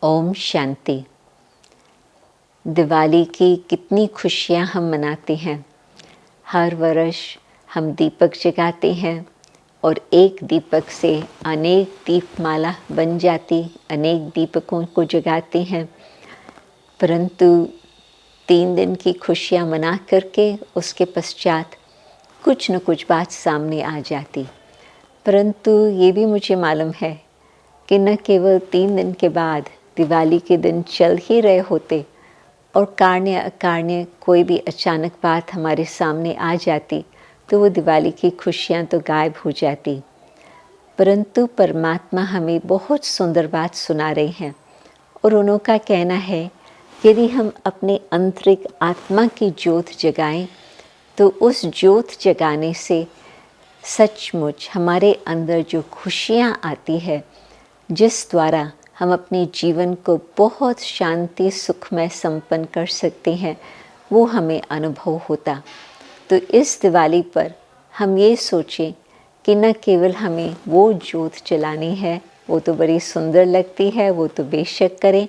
ओम शांति। दिवाली की कितनी खुशियाँ हम मनाते हैं। हर वर्ष हम दीपक जगाते हैं और एक दीपक से अनेक दीपमाला बन जाती, अनेक दीपकों को जगाते हैं। परंतु 3 दिन की खुशियाँ मना करके उसके पश्चात कुछ न कुछ बात सामने आ जाती। परंतु ये भी मुझे मालूम है कि न केवल 3 दिन के बाद दिवाली के दिन चल ही रहे होते और कार्य अकार्य कोई भी अचानक बात हमारे सामने आ जाती तो वो दिवाली की खुशियाँ तो गायब हो जाती। परंतु परमात्मा हमें बहुत सुंदर बात सुना रहे हैं और उनका कहना है यदि हम अपने आंतरिक आत्मा की ज्योत जगाएं तो उस ज्योत जगाने से सचमुच हमारे अंदर जो खुशियाँ आती है, जिस द्वारा हम अपने जीवन को बहुत शांति सुखमय संपन्न कर सकते हैं, वो हमें अनुभव होता। तो इस दिवाली पर हम ये सोचें कि न केवल हमें वो ज्योत जलानी है, वो तो बड़ी सुंदर लगती है, वो तो बेशक करें,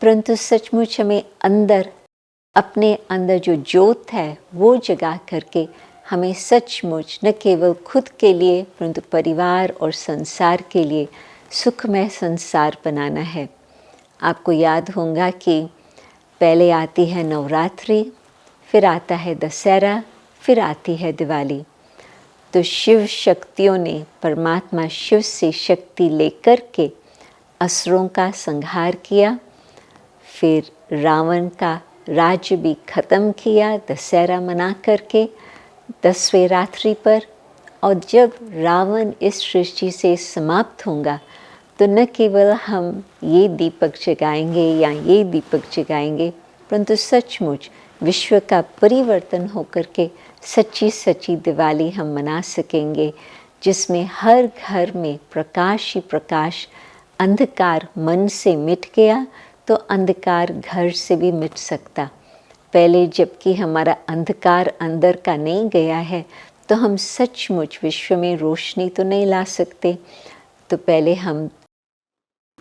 परंतु सचमुच हमें अंदर अपने अंदर जो ज्योत है वो जगा करके हमें सचमुच न केवल खुद के लिए परंतु परिवार और संसार के लिए सुखमय संसार बनाना है। आपको याद होगा कि पहले आती है नवरात्रि, फिर आता है दशहरा, फिर आती है दिवाली। तो शिव शक्तियों ने परमात्मा शिव से शक्ति लेकर के असुरों का संहार किया, फिर रावण का राज्य भी खत्म किया दशहरा मना करके 10वें रात्रि पर। और जब रावण इस सृष्टि से समाप्त होगा तो न केवल हम ये दीपक जगाएंगे या ये दीपक जगाएंगे, परंतु सचमुच विश्व का परिवर्तन होकर के सच्ची सच्ची दिवाली हम मना सकेंगे, जिसमें हर घर में प्रकाश ही प्रकाश। अंधकार मन से मिट गया तो अंधकार घर से भी मिट सकता। पहले जबकि हमारा अंधकार अंदर का नहीं गया है तो हम सचमुच विश्व में रोशनी तो नहीं ला सकते। तो पहले हम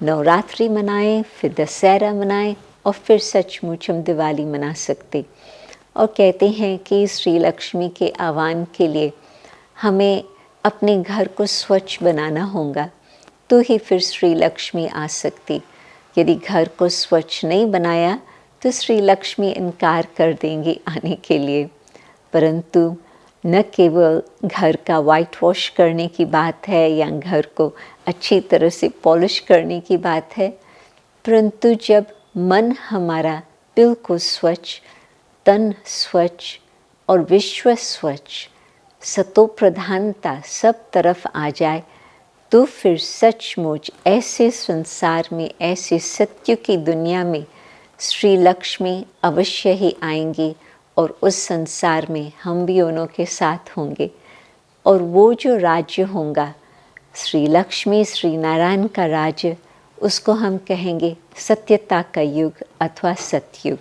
नवरात्रि मनाएं, फिर दशहरा मनाएं और फिर सचमुच हम दिवाली मना सकते। और कहते हैं कि श्री लक्ष्मी के आह्वान के लिए हमें अपने घर को स्वच्छ बनाना होगा तो ही फिर श्री लक्ष्मी आ सकती। यदि घर को स्वच्छ नहीं बनाया तो श्री लक्ष्मी इनकार कर देंगी आने के लिए। परंतु न केवल घर का वाइट वॉश करने की बात है या घर को अच्छी तरह से पॉलिश करने की बात है, परंतु जब मन हमारा बिल्कुल स्वच्छ, तन स्वच्छ और विश्व स्वच्छ, सतो प्रधानता सब तरफ आ जाए तो फिर सचमुच ऐसे संसार में, ऐसे सत्य की दुनिया में श्री लक्ष्मी अवश्य ही आएंगी और उस संसार में हम भी उन्हों के साथ होंगे। और वो जो राज्य होगा श्री लक्ष्मी श्री नारायण का राज्य, उसको हम कहेंगे सत्यता का युग अथवा सतयुग।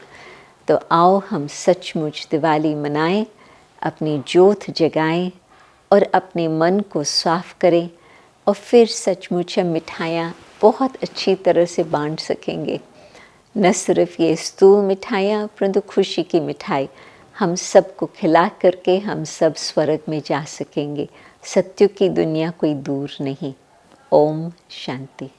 तो आओ हम सचमुच दिवाली मनाएं, अपनी ज्योत जगाएं और अपने मन को साफ करें और फिर सचमुच हम मिठाइयाँ बहुत अच्छी तरह से बांट सकेंगे। न सिर्फ ये स्थूल मिठाइयाँ परंतु खुशी की मिठाई हम सबको खिला करके हम सब स्वर्ग में जा सकेंगे। सत्य की दुनिया कोई दूर नहीं। ओम शांति।